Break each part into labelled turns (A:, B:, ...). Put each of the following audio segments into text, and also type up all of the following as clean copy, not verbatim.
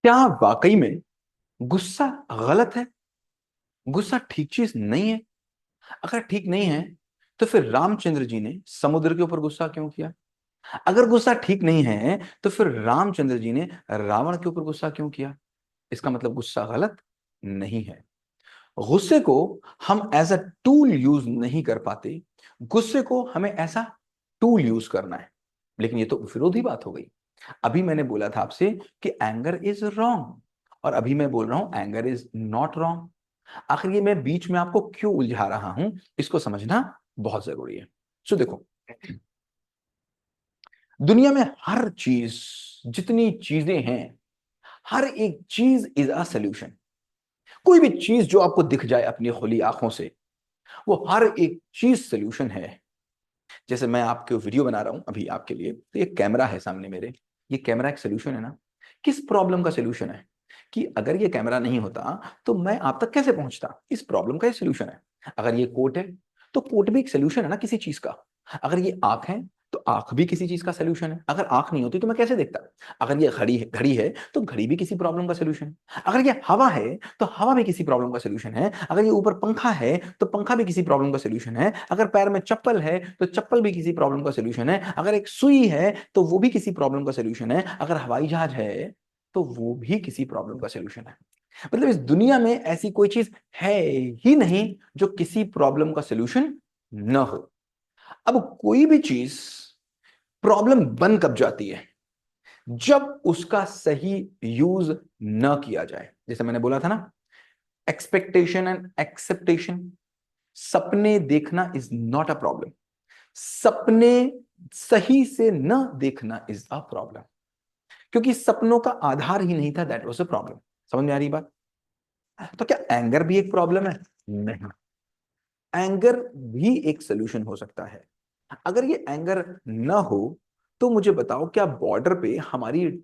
A: क्या वाकई में गुस्सा गलत है? गुस्सा ठीक चीज नहीं है? अगर ठीक नहीं है तो फिर रामचंद्र जी ने समुद्र के ऊपर गुस्सा क्यों किया? अगर गुस्सा ठीक नहीं है तो फिर रामचंद्र जी ने रावण के ऊपर गुस्सा क्यों किया? इसका मतलब गुस्सा गलत नहीं है। गुस्से को हम एज अ टूल यूज नहीं कर पाते। गुस्से को हमें ऐसा टूल यूज करना है। लेकिन ये तो विरोधी बात हो गई। अभी मैंने बोला था आपसे कि एंगर इज रॉन्ग, और अभी मैं बोल रहा हूं एंगर इज नॉट रॉन्ग। आखिर ये मैं बीच में आपको क्यों उलझा रहा हूं, इसको समझना बहुत जरूरी है। सो देखो, दुनिया में हर चीज, जितनी चीजें हैं, हर एक चीज इज अ सोल्यूशन। कोई भी चीज जो आपको दिख जाए अपनी खुली आंखों से, वो हर एक चीज सोल्यूशन है। जैसे मैं आपके वीडियो बना रहा हूं अभी आपके लिए, तो ये कैमरा है सामने मेरे। ये कैमरा एक सोल्यूशन है ना? किस प्रॉब्लम का सोल्यूशन है? कि अगर ये कैमरा नहीं होता तो मैं आप तक कैसे पहुंचता, इस प्रॉब्लम का ये सोल्यूशन है। अगर ये कोट है तो कोट भी एक सोल्यूशन है ना किसी चीज का। अगर ये आंख है तो आंख भी किसी चीज का सोल्यूशन है। अगर आंख नहीं होती तो मैं कैसे देखता? अगर ये घड़ी है तो घड़ी भी किसी प्रॉब्लम का सोल्यूशन है। अगर ये हवा है तो हवा भी किसी प्रॉब्लम का सोल्यूशन है। अगर ये ऊपर पंखा है तो पंखा भी किसी प्रॉब्लम का सोल्यूशन है। अगर पैर में चप्पल है तो चप्पल भी किसी प्रॉब्लम का सोल्यूशन है। अगर एक सुई है तो वो भी किसी प्रॉब्लम का सोल्यूशन है। अगर हवाई जहाज है तो वो भी किसी प्रॉब्लम का सोल्यूशन है। मतलब इस दुनिया में ऐसी कोई चीज है ही नहीं जो किसी प्रॉब्लम का सोल्यूशन न हो। अब कोई भी चीज प्रॉब्लम बन कब जाती है? जब उसका सही यूज न किया जाए। जैसे मैंने बोला था ना, एक्सपेक्टेशन एंड एक्सेप्टेशन। सपने देखना इज नॉट अ प्रॉब्लम। सपने सही से न देखना इज अ प्रॉब्लम। क्योंकि सपनों का आधार ही नहीं था, दैट वाज अ प्रॉब्लम। समझ में आ रही बात? तो क्या एंगर भी एक प्रॉब्लम है? नहीं। एंगर भी एक सोल्यूशन हो सकता है। अगर ये एंगर न हो तो मुझे बताओ, क्या बॉर्डर पे हमारी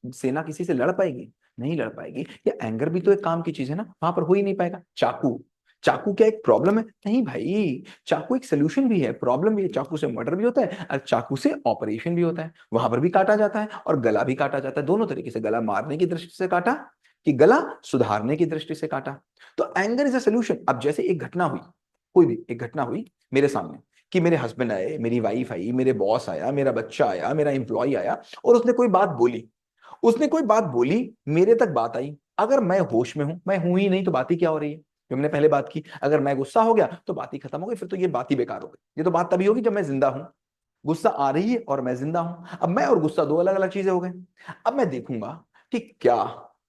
A: सेना किसी से लड़ पाएगी? नहीं लड़ पाएगी। ये एंगर भी तो एक काम की चीज है ना, वहां पर हो ही नहीं पाएगा। चाकू, चाकू क्या एक प्रॉब्लम है? नहीं भाई, चाकू एक सोल्यूशन भी है, प्रॉब्लम भी है। चाकू से मर्डर भी होता है और चाकू से ऑपरेशन भी होता है। वहां पर भी काटा जाता है और गला भी काटा जाता है। दोनों तरीके से, गला मारने की दृष्टि से काटा कि गला सुधारने की दृष्टि से काटा। तो एंगर इज अ सोल्यूशन। अब जैसे एक घटना हुई, कोई भी एक घटना हुई मेरे सामने, कि मेरे हस्बैंड आए, मेरी वाइफ आई, मेरे बॉस आया, मेरा बच्चा आया, मेरा एम्प्लॉय आया, और उसने कोई बात बोली। उसने कोई बात बोली, मेरे तक बात आई। अगर मैं होश में हूं, मैं हूं ही नहीं, तो बात ही क्या हो रही है जो हमने पहले बात की? अगर मैं गुस्सा हो गया तो बात ही खत्म हो गई, फिर तो ये बात ही बेकार हो गई। ये तो बात तभी होगी जब मैं जिंदा हूं। गुस्सा आ रही है और मैं जिंदा हूं। अब मैं और गुस्सा दो अलग अलग चीजें हो गई। अब मैं देखूंगा कि क्या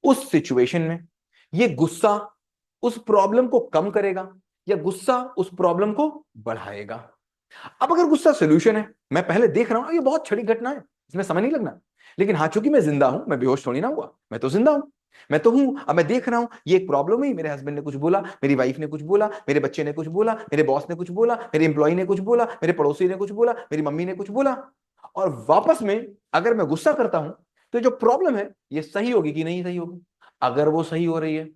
A: उस सिचुएशन में ये गुस्सा उस प्रॉब्लम को कम करेगा या गुस्सा उस प्रॉब्लम को बढ़ाएगा। अब अगर गुस्सा सोल्यूशन है, मैं पहले देख रहा हूं ये बहुत छड़ी घटना है, इसमें समय नहीं लगना। लेकिन हाँ, चूंकि मैं जिंदा हूं, मैं बेहोश थोड़ी ना हुआ, मैं तो जिंदा हूं। मैं तो हूं। अब मैं देख रहा हूं ये एक प्रॉब्लम है, मेरे हस्बैंड ने कुछ बोला, मेरी वाइफ ने कुछ बोला, मेरे बच्चे ने कुछ बोला, मेरे बॉस ने कुछ बोला, मेरे एम्प्लॉय ने कुछ बोला, मेरे पड़ोसी ने कुछ बोला, मेरी मम्मी ने कुछ बोला। और वापस में अगर मैं गुस्सा करता हूं तो जो प्रॉब्लम है ये सही होगी कि नहीं सही होगी? अगर वो सही हो रही है,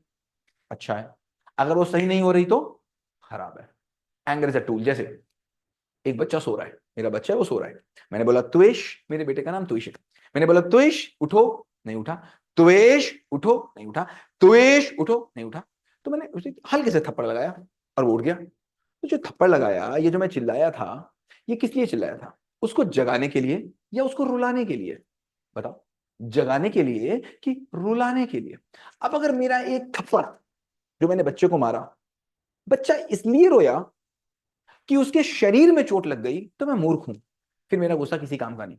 A: अच्छा है। अगर वो सही नहीं हो रही तो खराब है। Anger is a tool. जैसे एक बच्चा सो रहा है, मेरा बच्चा है, वो सो रहा है। मैंने बोला त्वेष, मेरे बेटे का नाम त्वेष है। मैंने बोला त्वेष उठो, नहीं उठा। त्वेष उठो, नहीं उठा। त्वेष उठो, नहीं उठा। तो मैंने उसे हल्के से थप्पड़ लगाया और वो उठ गया। तो जो थप्पड़ लगाया, ये जो मैं चिल्लाया था, ये किस लिए चिल्लाया था? उसको जगाने के लिए या उसको रुलाने के लिए? बताओ। जगाने के लिए कि रुलाने के लिए? अब अगर मेरा एक थप्पड़ जो मैंने बच्चे को मारा, बच्चा इसलिए रोया कि उसके शरीर में चोट लग गई, तो मैं मूर्ख हूं, फिर मेरा गुस्सा किसी काम का नहीं।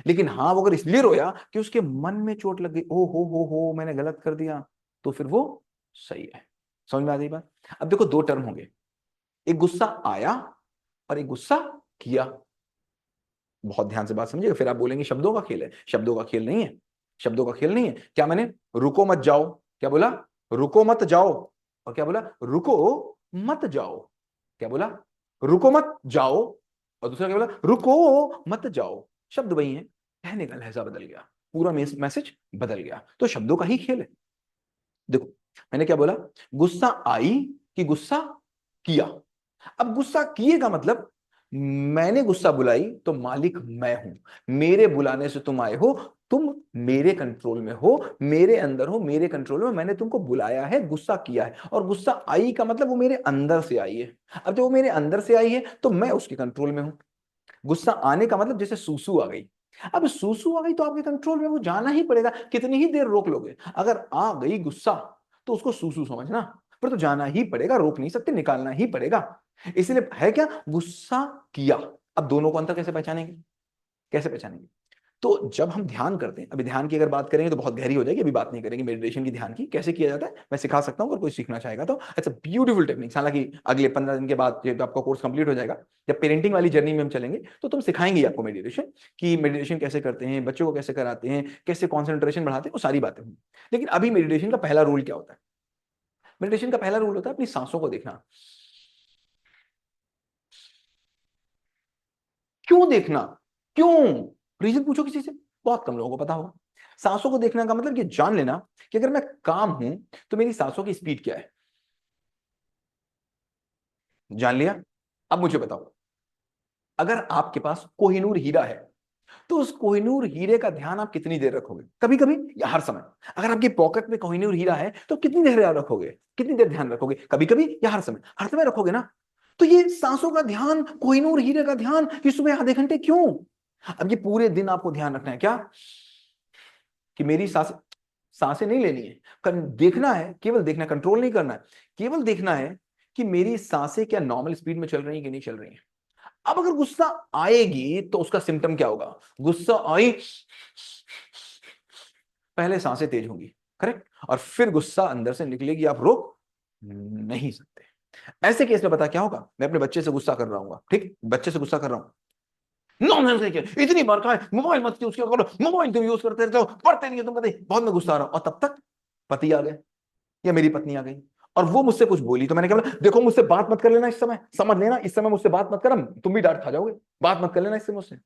A: लेकिन हाँ, वो अगर इसलिए रोया कि उसके मन में चोट लग गई, ओ हो मैंने गलत कर दिया, तो फिर वो सही है। समझ में आ गई बात? अब देखो, दो टर्म होंगे, एक गुस्सा आया और एक गुस्सा किया। बहुत ध्यान से बात समझिएगा, फिर आप बोलेंगे शब्दों का खेल है। शब्दों का खेल नहीं है। शब्दों का खेल नहीं है। क्या मैंने रुको मत जाओ, क्या बोला? रुको मत जाओ। और क्या बोला? रुको मत जाओ। क्या बोला? रुको मत जाओ। और दूसरा क्या बोला? रुको मत जाओ। शब्द वही है, कहने का लहजा बदल गया, पूरा मैसेज बदल गया। तो शब्दों का ही खेल है। देखो, मैंने क्या बोला? गुस्सा आई कि गुस्सा किया? अब गुस्सा किए का मतलब मैंने गुस्सा बुलाई तो मालिक मैं हूं, मेरे बुलाने से तुम आए हो, तुम मेरे कंट्रोल में हो, मेरे अंदर हो, मेरे कंट्रोल में, मैंने तुमको बुलाया है, गुस्सा किया है, और गुस्सा आई का मतलब वो मेरे अंदर से आई है। अब जब वो मेरे अंदर से आई है तो मैं उसके कंट्रोल में हूं। गुस्सा आने का मतलब जैसे सूसू आ गई, अब सूसू आ गई तो आपके कंट्रोल में वो जाना ही पड़ेगा, कितनी ही देर रोक लोगे? अगर आ गई गुस्सा तो उसको सूसू समझना, पर तो जाना ही पड़ेगा, रोक नहीं सकते, निकालना ही पड़ेगा। इसलिए है क्या, गुस्सा किया। अब दोनों को अंतर कैसे पहचानेंगे, कैसे पहचानेंगे? तो जब हम ध्यान करते हैं, अभी ध्यान की अगर बात करेंगे तो बहुत गहरी हो जाएगी, अभी बात नहीं करेंगे मेडिटेशन की, ध्यान की कैसे किया जाता है मैं सिखा सकता हूँ, अगर कोई सीखना चाहेगा तो। It's a beautiful technique. हालांकि अगले 15 दिन के बाद जब आपका कोर्स कंप्लीट हो जाएगा, जब पेरेंटिंग वाली जर्नी में हम चलेंगे तो तुम सिखाएंगे आपको मेडिटेशन, कि मेडिटेशन कैसे करते हैं, बच्चों को कैसे कराते हैं, कैसे कॉन्सेंट्रेशन बढ़ाते हैं, वो सारी बातें होंगी। लेकिन अभी मेडिटेशन का पहला रूल क्या होता है? मेडिटेशन का पहला रूल होता है अपनी सांसों को देखना। क्यों देखना? क्यों? रीजन पूछो किसी से, बहुत कम लोगों को पता होगा। सांसों को देखने का मतलब ये जान लेना कि अगर मैं काम हूं तो मेरी सांसों की स्पीड क्या है। जान लिया? अब मुझे बताओ, अगर आपके पास कोहिनूर हीरा है तो उस कोहिनूर हीरे का ध्यान आप कितनी देर रखोगे? कभी कभी या हर समय? अगर आपकी पॉकेट में कोहिनूर हीरा है तो कितनी देर याद रखोगे, कितनी देर ध्यान रखोगे? कभी कभी या हर समय? हर समय रखोगे ना। तो ये सांसों का ध्यान, कोहिनूर हीरे का ध्यान, ये सुबह आधे घंटे क्यों? अब ये पूरे दिन आपको ध्यान रखना है क्या, कि मेरी सांस, सांसें नहीं लेनी है, देखना है, केवल देखना, कंट्रोल नहीं करना है, केवल देखना है कि मेरी सांसें क्या नॉर्मल स्पीड में चल रही है कि नहीं चल रही है। अब अगर गुस्सा आएगी तो उसका सिम्टम क्या होगा? गुस्सा आई, पहले सांसें तेज होंगी, करेक्ट, और फिर गुस्सा अंदर से निकलेगी, आप रोक नहीं सकते। ऐसे केस में पता क्या होगा, मैं अपने बच्चे से गुस्सा कर रहा हूँ, ठीक, बच्चे से गुस्सा कर रहा हूं, नॉनसेंस है क्या, इतनी बार कहा है मोबाइल मत यूज करो, मोबाइल तुम यूज करते रहते हो, पढ़ते नहीं हो तुम, कहते बहुत मैं गुस्सा आ रहा हूं, और तब तक पति आ गए या मेरी पत्नी आ गई और वो मुझसे कुछ बोली, तो मैंने क्या बोला, देखो मुझसे बात मत कर लेना इस समय, समझ लेना इस समय मुझसे बात मत कर, तुम भी डांट खा जाओगे, बात मत कर लेना इससे मुझसे।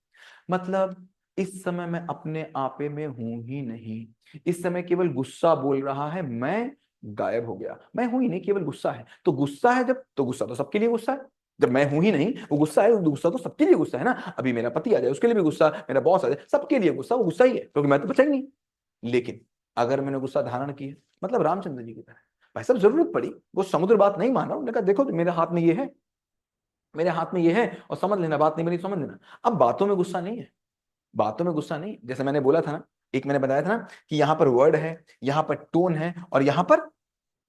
A: मतलब इस समय मैं अपने आपे में हूं ही नहीं, इस समय केवल गुस्सा बोल रहा है, मैं गायब हो गया, मैं हूं ही नहीं, केवल गुस्सा है। तो गुस्सा है जब, तो गुस्सा तो सबके लिए गुस्सा है, जब मैं हूं ही नहीं वो गुस्सा है, गुस्सा तो सबके लिए गुस्सा है ना। अभी मेरा पति आ जाए उसके लिए भी गुस्सा, मेरा बॉस आ जाए सबके लिए गुस्सा, वो गुस्सा ही है, क्योंकि मैं तो बचा ही नहीं। लेकिन अगर मैंने गुस्सा धारण किया, मतलब रामचंद्र जी की तरह, भाई साहब जरूरत पड़ी, वो समुद्र बात नहीं माना, उन्होंने कहा देखो मेरे हाथ में ये है, मेरे हाथ में ये है, और समझ लेना, बात नहीं मेरी समझ लेना। अब बातों में गुस्सा नहीं है, बातों में गुस्सा नहीं, जैसे मैंने बोला था ना, एक मैंने बताया था ना कि यहां पर वर्ड है, यहां पर टोन है, और यहां पर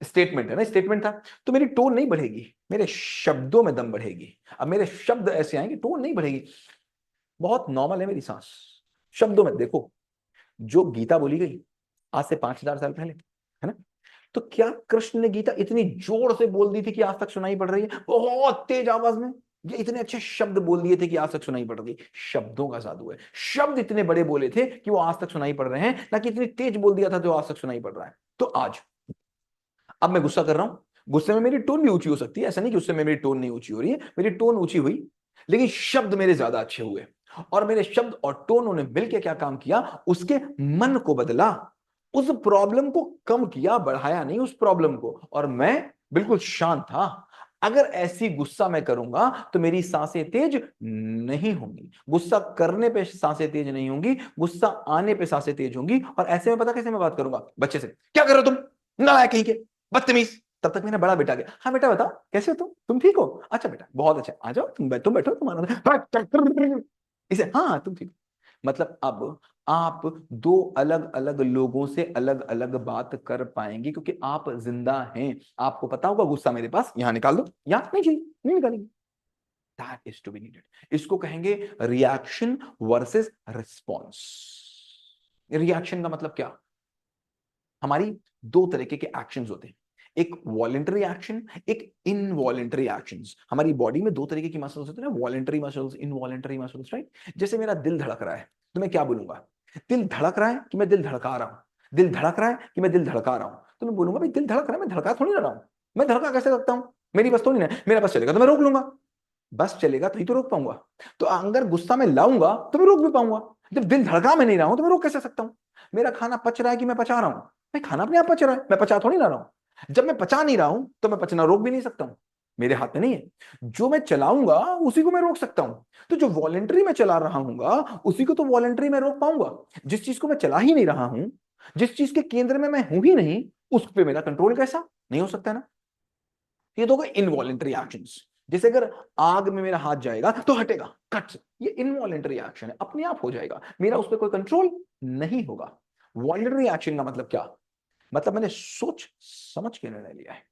A: स्टेटमेंट है ना, स्टेटमेंट था, तो मेरी टोन नहीं बढ़ेगी, मेरे शब्दों में दम बढ़ेगी। अब मेरे शब्द ऐसे आएंगे, टोन नहीं बढ़ेगी, बहुत नॉर्मल है मेरी सांस। शब्दों में देखो, जो गीता बोली गई आज से 5,000 साल पहले, है ना, तो क्या कृष्ण ने गीता इतनी जोर से बोल दी थी कि आज तक सुनाई पड़ रही है, बहुत तेज आवाज में, ये इतने अच्छे शब्द बोल दिए थे कि आज तक सुनाई पड़ रही? शब्दों का जादू है, शब्द इतने बड़े बोले थे कि वो आज तक सुनाई पड़ रहे हैं, ना कि इतनी तेज बोल दिया था जो आज तक सुनाई पड़ रहा है। तो आज, अब मैं गुस्सा कर रहा हूं, गुस्से में मेरी टोन भी ऊंची हो सकती है, ऐसा नहीं कि उससे मेरी टोन नहीं ऊंची हो रही है, मेरी टोन ऊंची हुई, लेकिन शब्द मेरे ज्यादा अच्छे हुए, और मेरे शब्द और टोन उन्हें मिलकर क्या काम किया, उसके मन को बदला, उस प्रॉब्लम को कम किया, बढ़ाया नहीं उस प्रॉब्लम को, और मैं बिल्कुल शांत था। अगर ऐसी गुस्सा मैं करूंगा तो मेरी सांसें तेज नहीं होंगी, गुस्सा करने पे सांसें तेज नहीं होंगी, गुस्सा आने पे सांसें तेज होंगी। और ऐसे में पता कैसे मैं बात करूंगा बच्चे से, क्या कर रहे हो तुम, नालायक कहीं के, बदतमीज। तब तक मेरा बड़ा बेटा गया, हाँ बेटा बताओ कैसे हो तुम ठीक हो, अच्छा बेटा बहुत अच्छा, आ जाओ तुम बैठो तुम्हारा, इसे हाँ तुम ठीक हो। मतलब अब आप दो अलग अलग लोगों से अलग अलग बात कर पाएंगे, क्योंकि आप जिंदा हैं। आपको पता होगा गुस्सा मेरे पास, यहां निकाल दो, यहां नहीं चाहिए, नहीं निकालेंगे। That is to be needed, इसको कहेंगे रिएक्शन वर्सेस रिस्पॉन्स। रिएक्शन का मतलब क्या, हमारी दो तरीके के एक्शंस होते हैं, एक वॉलेंटरी एक्शन, एक इनवॉलेंटरी एक्शंस। हमारी बॉडी में दो तरीके की मसल्स होते हैं ना, voluntary muscles, involuntary muscles, right. जैसे मेरा दिल धड़क रहा है तो मैं क्या बोलूंगा, दिल धड़क रहा है कि मैं दिल धड़का रहा हूं, दिल धड़क रहा है कि मैं दिल धड़का रहा हूं, तो मैं बोलूंगा भाई दिल धड़क रहा है, मैं धड़का थोड़ी ना रहा हूं, मैं धड़का कैसे सकता हूं, मेरी बस थोड़ी ना, मेरा बस चलेगा तो मैं रोक लूंगा, बस चलेगा तो ही तो रोक पाऊंगा। तो अगर गुस्सा में लाऊंगा तो मैं रोक भी पाऊंगा, जब दिल धड़का मैं नहीं रहा हूं तो मैं रोक कैसे सकता हूं? मेरा खाना पच रहा है कि मैं पचा रहा हूं, भाई खाना अपने आप पच रहा है, मैं पचा थोड़ी ना रहा हूं। जब मैं पचा नहीं रहा हूं तो मैं पचना रोक भी नहीं सकता हूं। मेरे हाथ में नहीं है। जो मैं चलाऊंगा उसी को मैं रोक सकता हूं। तो जो वॉलेंटरी मैं चला रहा हूँ उसी को तो वॉलेंटरी मैं रोक पाऊंगा। जिस चीज को मैं चला ही नहीं रहा हूं, जिस चीज के केंद्र में मैं हूं ही नहीं, उस पर मेरा कंट्रोल कैसा नहीं हो सकता ना। ये तो इनवॉलेंटरी एक्शंस। जैसे अगर आग में मेरा हाथ जाएगा तो हटेगा कट, ये इनवॉलेंटरी एक्शन है, अपने आप हो जाएगा, मेरा उस पर कोई कंट्रोल नहीं होगा। वॉलेंटरी एक्शन का मतलब क्या? मतलब मैंने सोच समझ के निर्णय लिया है।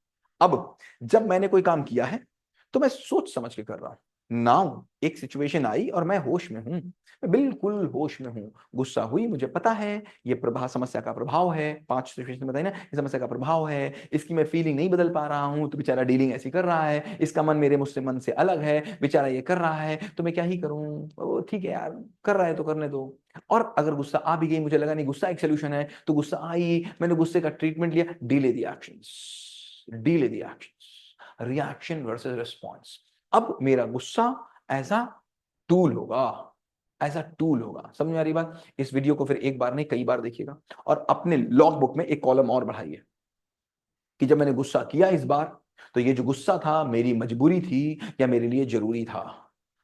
A: अब जब मैंने कोई काम किया है तो मैं सोच समझ के कर रहा हूं। नाउ एक सिचुएशन आई और मैं होश में हूं, मैं बिल्कुल होश में हूं। गुस्सा हुई, मुझे पता है ये प्रभाव समस्या का प्रभाव है, 5 सिचुएशन बताई ना, ये समस्या का प्रभाव है, इसकी मैं फीलिंग नहीं बदल पा रहा हूं, तो बेचारा डीलिंग ऐसी कर रहा है, इसका मन मेरे मुझसे मन से अलग है, बेचारा ये कर रहा है, तो मैं क्या ही करूं, ठीक है यार, कर रहा है तो करने दो। और अगर गुस्सा आ भी गई, मुझे लगा नहीं गुस्सा एक सोल्यूशन है, तो गुस्सा आई, मैंने गुस्से का ट्रीटमेंट लिया, delay the actions, delay the actions, reaction versus response. अब मेरा गुस्सा एज अ टूल होगा, एज अ टूल होगा। समझ में आ रही बात? इस वीडियो को फिर एक बार नहीं कई बार देखिएगा, और अपने लॉग बुक में एक कॉलम और बढ़ाइए कि जब मैंने गुस्सा किया इस बार, तो ये जो गुस्सा था मेरी मजबूरी थी या मेरे लिए जरूरी था?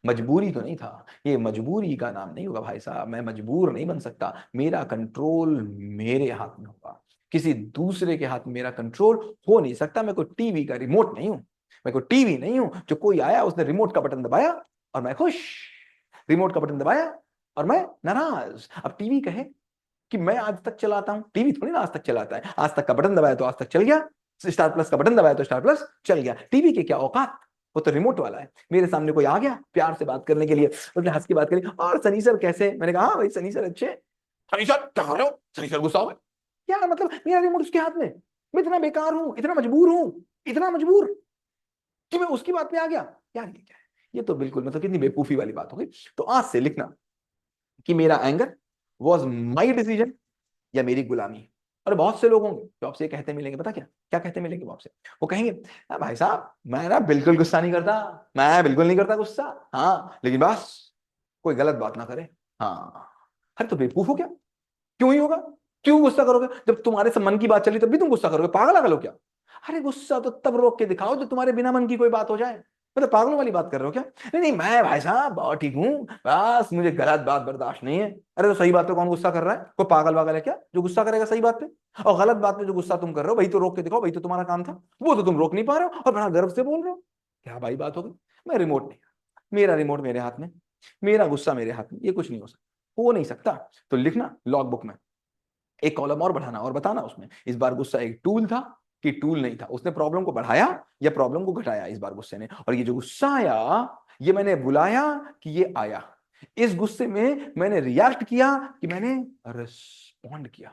A: मजबूरी तो नहीं था, ये मजबूरी का नाम नहीं होगा भाई साहब, मैं मजबूर नहीं बन सकता, मेरा कंट्रोल मेरे हाथ में होगा, किसी दूसरे के हाथ में मेरा कंट्रोल हो नहीं सकता। मैं कोई टीवी का रिमोट नहीं हूं, मैं कोई टीवी नहीं हूं जो कोई आया उसने रिमोट का बटन दबाया और मैं खुश, रिमोट का बटन दबाया और मैं नाराज। अब टीवी कहे कि मैं आज तक चलाता हूं, टीवी थोड़ी ना आज तक चलाता है, आज तक का बटन दबाया तो आज तक चल गया, स्टार प्लस का बटन दबाया तो स्टार प्लस चल गया। टीवी के क्या औकात, वो तो रिमोट वाला है। मेरे सामने कोई आ गया प्यार से बात करने के लिए, उसने हंस की बात करी, और सनी सर कैसे, मैंने कहा हाँ भाई सनी सर अच्छे। सनी सर क्या कर रहे हो, सनी सर गुस्सा हो गए, क्या मतलब मेरा रिमोट उसके हाथ में, मैं इतना बेकार हूं, इतना मजबूर हूं, इतना मजबूर कि मैं उसकी बात में आ गया यार, ये क्या है? ये तो बिल्कुल मतलब कितनी बेवकूफी वाली बात हो गई। तो आज से लिखना कि मेरा एंगर वॉज माई डिसीजन या मेरी गुलामी। और बहुत से लोग होंगे जो आपसे कहते मिलेंगे, पता क्या क्या कहते मिलेंगे वो आपसे? वो कहेंगे भाई साहब मैं ना बिल्कुल गुस्सा नहीं करता, मैं बिल्कुल नहीं करता गुस्सा, हाँ लेकिन बस कोई गलत बात ना करे। हाँ, अरे तो बेवकूफ हो क्या? क्यों ही होगा, क्यों गुस्सा करोगे? जब तुम्हारे से मन की बात चली तब भी तुम गुस्सा करोगे, पागल आगल हो क्या? अरे गुस्सा तो तब रोक के दिखाओ जब तुम्हारे बिना मन की कोई बात हो जाए। मतलब पागलों वाली बात कर रहे हो क्या? नहीं नहीं मैं भाई साहब बहुत ठीक हूँ, बस मुझे गलत बात बर्दाश्त नहीं है। अरे तो सही बात पे कौन गुस्सा कर रहा है? कोई पागल वागल है क्या जो गुस्सा करेगा सही बात पे? और गलत बात पे जो गुस्सा तुम कर रहे हो वही तो रोक के दिखाओ, वही तो तुम्हारा काम था, वो तो तुम रोक नहीं पा रहे हो और बड़ा गर्व से बोल रहे हो। क्या भाई बात हो गई? मैं रिमोट नहीं, मेरा रिमोट मेरे हाथ में, मेरा गुस्सा मेरे हाथ में, ये कुछ नहीं हो नहीं सकता। तो लिखना लॉग बुक में, एक कॉलम और बढ़ाना और बताना उसमें इस बार गुस्सा एक टूल था कि टूल नहीं था, उसने प्रॉब्लम को बढ़ाया या प्रॉब्लम को घटाया इस बार गुस्से ने, और ये जो गुस्सा आया ये मैंने बुलाया कि ये आया, इस गुस्से में मैंने रिएक्ट किया कि मैंने रिस्पॉन्ड किया।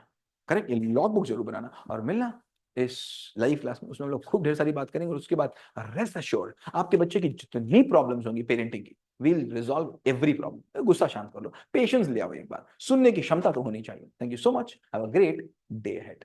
A: करेक्ट? ये लॉग बुक जरूर बनाना और मिलना इस लाइव क्लास में, उसमें हम लोग खूब ढेर सारी बात करेंगे, और उसके बाद रेस्ट अश्योर्ड आपके बच्चे की जितनी प्रॉब्लम्स होंगी पेरेंटिंग की, वील रिजॉल्व एवरी प्रॉब्लम। गुस्सा शांत कर लो, पेशेंस ले आओ, एक बार सुनने की क्षमता तो होनी चाहिए। Thank you so much, have a great day ahead.